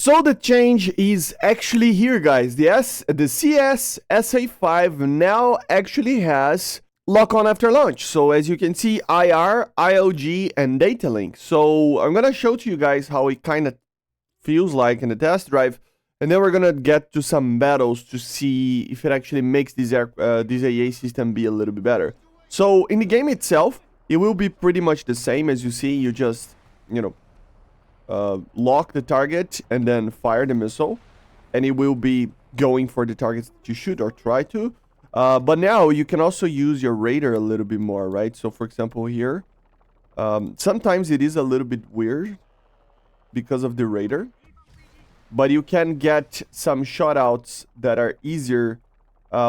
So the change is actually here, guys. The CS SA5 now actually has lock on after launch. So as you can see, IR, IOG, and data link. So I'm gonna show to you guys how it kind of feels like in the test drive, and then we're gonna get to some battles to see if it actually makes this AA system be a little bit better. So in the game itself, it will be pretty much the same as you see. You just, you know, lock the target and then fire the missile, and it will be going for the targets that you shoot or try to. But now you can also use your radar a little bit more, right? So for example here, sometimes it is a little bit weird because of the radar, but you can get some shotouts that are easier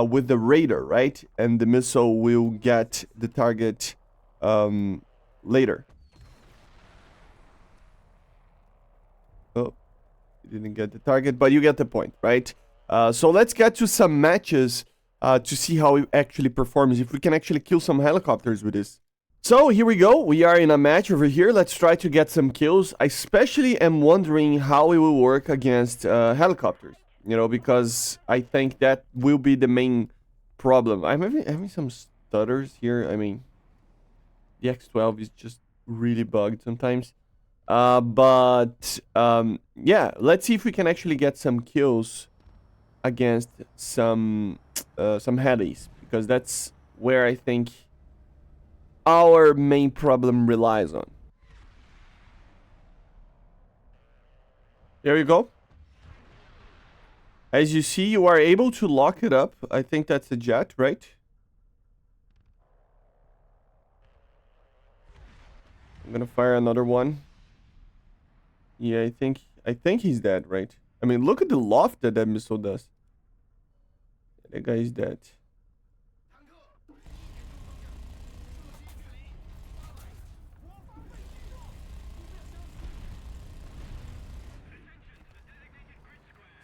with the radar, right? And the missile will get the target later. Oh, you didn't get the target, but you get the point, right? So let's get to some matches to see how it actually performs, if we can actually kill some helicopters with this. So here we go, we are in a match over here. Let's try to get some kills. I especially am wondering how it will work against helicopters, you know, because I think that will be the main problem. I'm having some stutters here. I mean, the X12 is just really bugged sometimes. Yeah, let's see if we can actually get some kills against some headies, because that's where I think our main problem relies on. There you go. As you see, you are able to lock it up. I think that's a jet, right? I'm gonna fire another one. Yeah, I think he's dead, right? I mean, look at the loft that missile does. That guy is dead.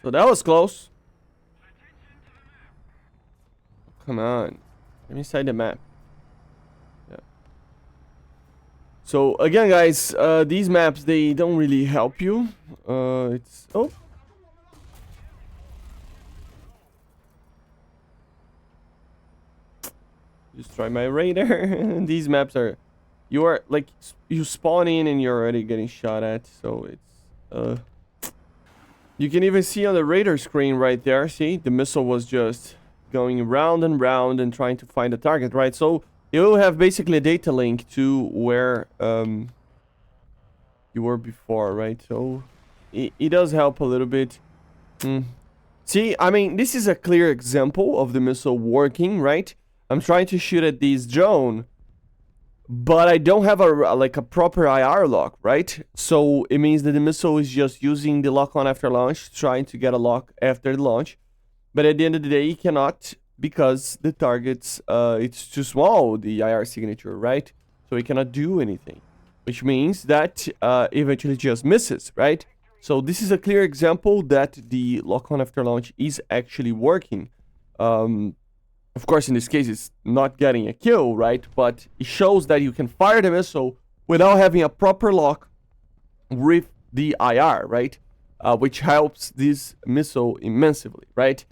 So that was close. Come on. Let me inside the map. Yeah. So again, guys, these maps, they don't really help you. It's... Oh. Just try my radar. These maps are... You are, like, you spawn in and you're already getting shot at. So it's... You can even see on the radar screen right there, see? The missile was just going round and round and trying to find a target, right? So it will have basically a data link to where you were before, right? So it does help a little bit. See, I mean, this is a clear example of the missile working, right? I'm trying to shoot at this drone, but I don't have a proper IR lock, right? So it means that the missile is just using the lock on after launch, trying to get a lock after the launch. But at the end of the day, it cannot, because the target's, it's too small, the IR signature, right? So it cannot do anything, which means that eventually just misses, right? So this is a clear example that the lock on after launch is actually working. Of course, in this case, it's not getting a kill, right? But it shows that you can fire the missile without having a proper lock with the IR, right? Which helps this missile immensely, right?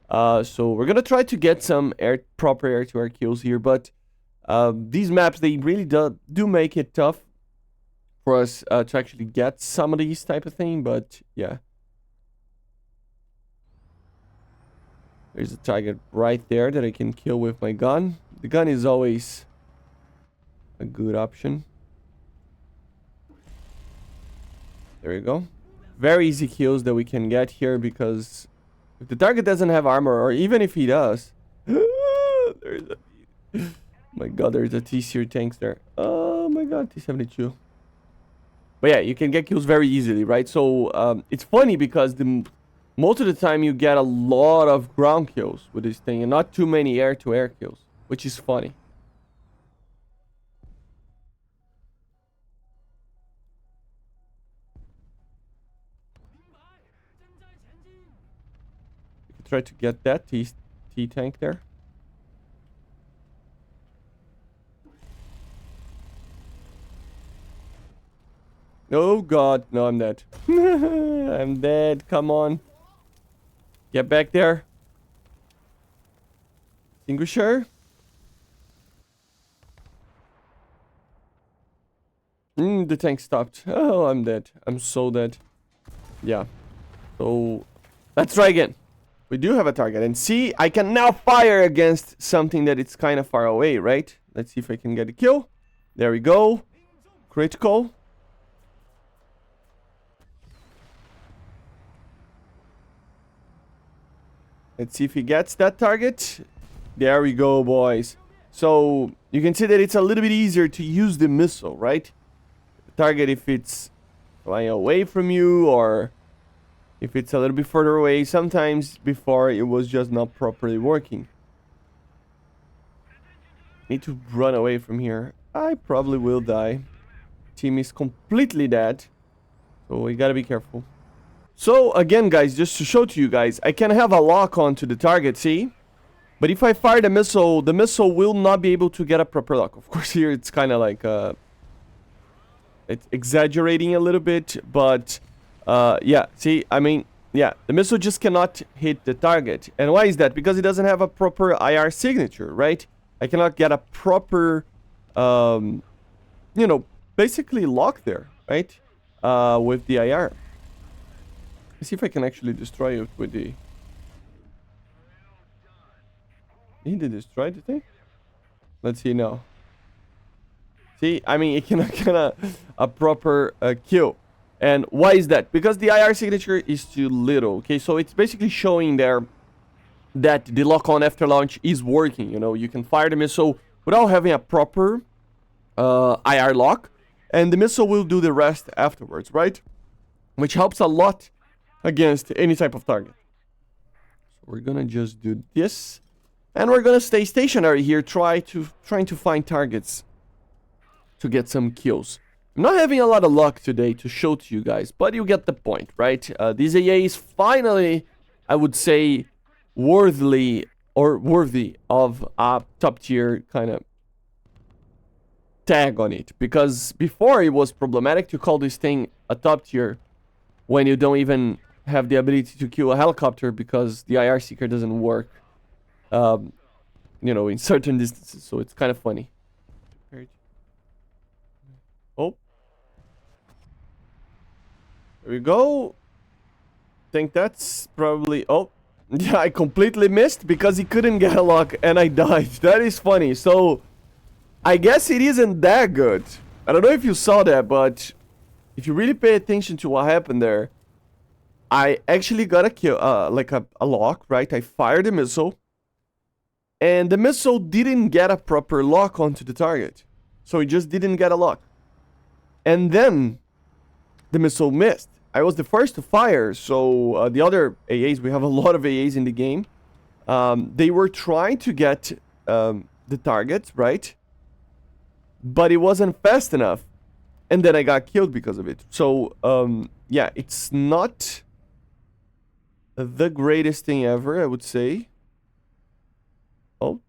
So we're gonna try to get some proper air-to-air kills here, but these maps, they really do make it tough for us to actually get some of these type of thing, but yeah. There's a target right there that I can kill with my gun. The gun is always a good option. There you go. Very easy kills that we can get here, because if the target doesn't have armor, or even if he does... there's a... my god, there's a T-Series tanks there. Oh my god, T-72. But yeah, you can get kills very easily, right? So it's funny because most of the time you get a lot of ground kills with this thing and not too many air-to-air kills, which is funny. You can try to get that T-tank there. Oh god, no, I'm dead. I'm dead, come on. Get back there. Extinguisher. The tank stopped. Oh, I'm dead. I'm so dead. Yeah. So, let's try again. We do have a target. And see, I can now fire against something that it's kind of far away, right? Let's see if I can get a kill. There we go. Critical. Let's see if he gets that target. There we go, boys. So, you can see that it's a little bit easier to use the missile, right? The target, if it's flying away from you, or if it's a little bit further away. Sometimes before it was just not properly working. Need to run away from here. I probably will die. Team is completely dead. So we gotta be careful. So again, guys, just to show to you guys, I can have a lock onto the target, see? But if I fire the missile will not be able to get a proper lock. Of course, here it's kind of like it's exaggerating a little bit, but yeah, see, I mean, yeah, the missile just cannot hit the target. And why is that? Because it doesn't have a proper IR signature, right? I cannot get a proper, you know, basically lock there, right? With the IR. Let's see if I can actually destroy it with the... Need to destroy the thing? Let's see now. See, I mean, it cannot get a proper kill. And why is that? Because the IR signature is too little, okay? So it's basically showing there that the lock-on after launch is working, you know? You can fire the missile without having a proper IR lock, and the missile will do the rest afterwards, right? Which helps a lot against any type of target. So we're gonna just do this. And we're gonna stay stationary here, trying to find targets to get some kills. I'm not having a lot of luck today to show to you guys, but you get the point, right? This AA is finally, I would say, worthy of a top tier kind of tag on it. Because before it was problematic to call this thing a top tier when you don't even have the ability to kill a helicopter because the IR seeker doesn't work. You know, in certain distances, so it's kind of funny. Oh. There we go. Think that's probably... Oh. Yeah, I completely missed because he couldn't get a lock and I died. That is funny. So, I guess it isn't that good. I don't know if you saw that, but if you really pay attention to what happened there, I actually got a kill, like a lock, right? I fired the missile. And the missile didn't get a proper lock onto the target. So it just didn't get a lock. And then the missile missed. I was the first to fire, so the other AAs, we have a lot of AAs in the game. They were trying to get the target, right? But it wasn't fast enough. And then I got killed because of it. So, yeah, it's not the greatest thing ever, I would say. Oh.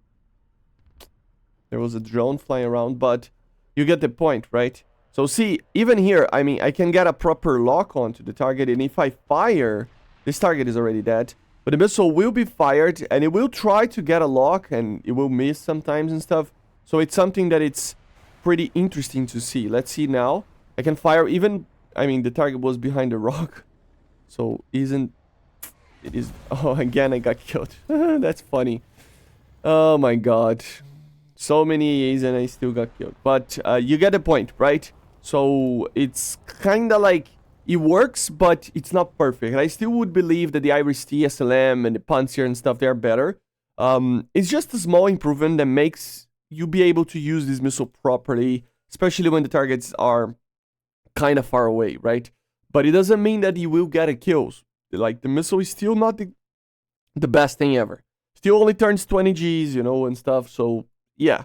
There was a drone flying around, but you get the point, right? So see, even here, I mean, I can get a proper lock onto the target, and if I fire, this target is already dead. But the missile will be fired, and it will try to get a lock, and it will miss sometimes and stuff. So it's something that it's pretty interesting to see. Let's see now. I can fire even... I mean, the target was behind the rock. So isn't... It is... Oh, again, I got killed. That's funny. Oh my god. So many A's and I still got killed. But you get the point, right? So it's kind of like... It works, but it's not perfect. I still would believe that the Iris-T, SLM, and the Panzer and stuff, they're better. It's just a small improvement that makes you be able to use this missile properly, especially when the targets are kind of far away, right? But it doesn't mean that you will get a kills. Like, the missile is still not the best thing ever. Still only turns 20 Gs, you know, and stuff, so yeah.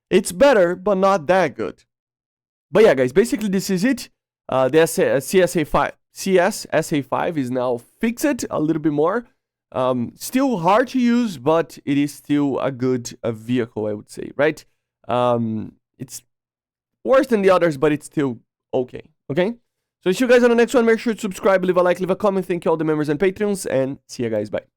It's better, but not that good. But yeah, guys, basically this is it. The SA5 is now fixed a little bit more. Still hard to use, but it is still a good vehicle, I would say, right? It's worse than the others, but it's still okay, okay? So see you guys on the next one. Make sure to subscribe, leave a like, leave a comment. Thank you all the members and patrons, and see you guys. Bye.